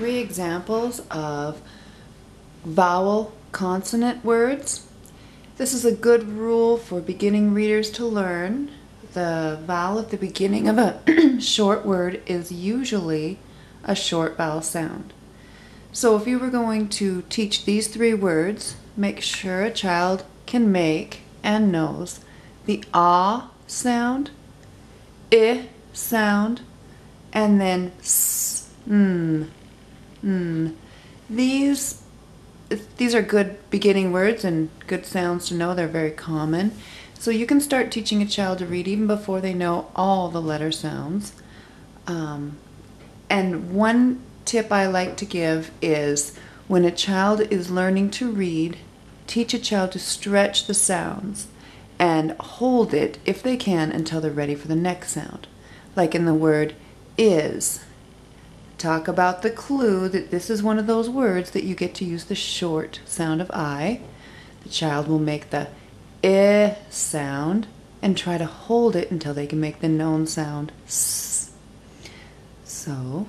three examples of vowel consonant words. This is a good rule for beginning readers to learn. The vowel at the beginning of a short word is usually a short vowel sound. So if you were going to teach these three words, make sure a child can make and knows the ah sound, I sound, and then s, These are good beginning words and good sounds to know. They're very common. So you can start teaching a child to read even before they know all the letter sounds. And one tip I like to give is when a child is learning to read, teach a child to stretch the sounds and hold it, if they can, until they're ready for the next sound. Like in the word is. Talk about the clue that this is one of those words that you get to use the short sound of I. The child will make the I sound and try to hold it until they can make the known sound S. So,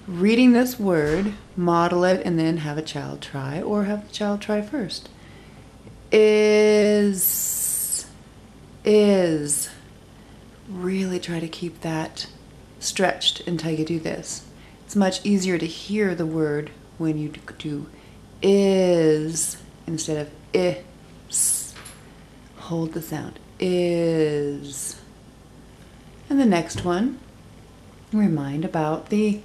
reading this word, model it, and then have a child try, or have the child try first. Is. Really try to keep that stretched until you do this. It's much easier to hear the word when you do is instead of is. Hold the sound. Is. And the next one, remind about the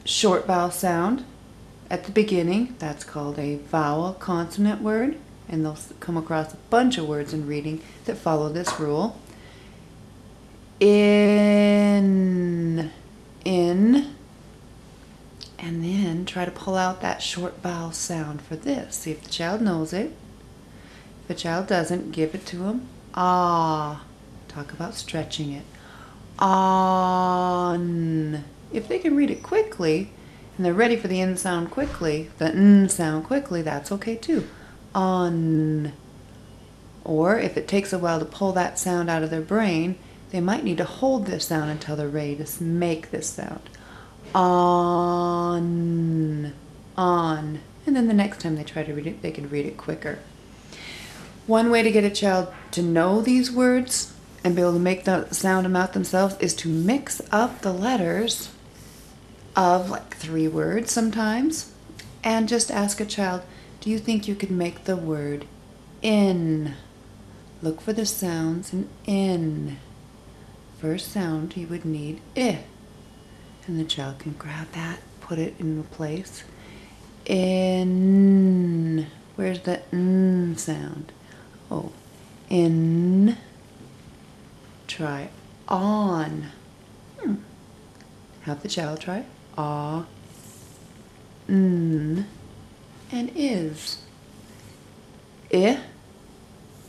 short vowel sound at the beginning. That's called a vowel consonant word. And they'll come across a bunch of words in reading that follow this rule. In, and then try to pull out that short vowel sound for this. See if the child knows it. If the child doesn't, give it to them. Ah. Talk about stretching it. On. If they can read it quickly, and they're ready for the N sound quickly, the N sound quickly, that's okay too. On. Or if it takes a while to pull that sound out of their brain, they might need to hold this sound until they're ready to make this sound. On. And then the next time they try to read it, they can read it quicker. One way to get a child to know these words and be able to make the sound them out themselves is to mix up the letters of like 3 words sometimes, and just ask a child, do you think you could make the word in? Look for the sounds in. First sound you would need I. And the child can grab that, put it in place. In. Where's the N sound? Oh. In. Try on. Have the child try ah, and is. I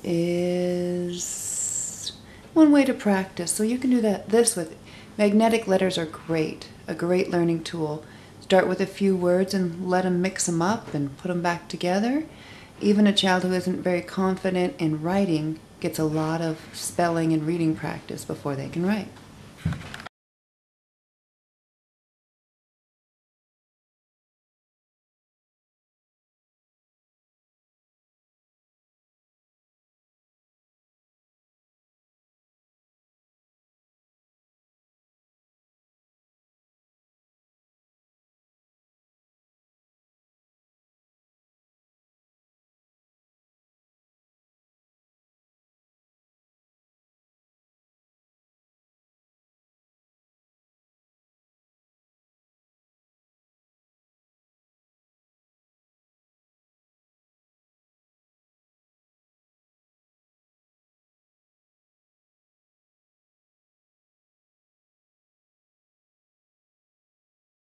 is. One way to practice, so you can do this with magnetic letters are great, a great learning tool. Start with a few words and let them mix them up and put them back together. Even a child who isn't very confident in writing gets a lot of spelling and reading practice before they can write.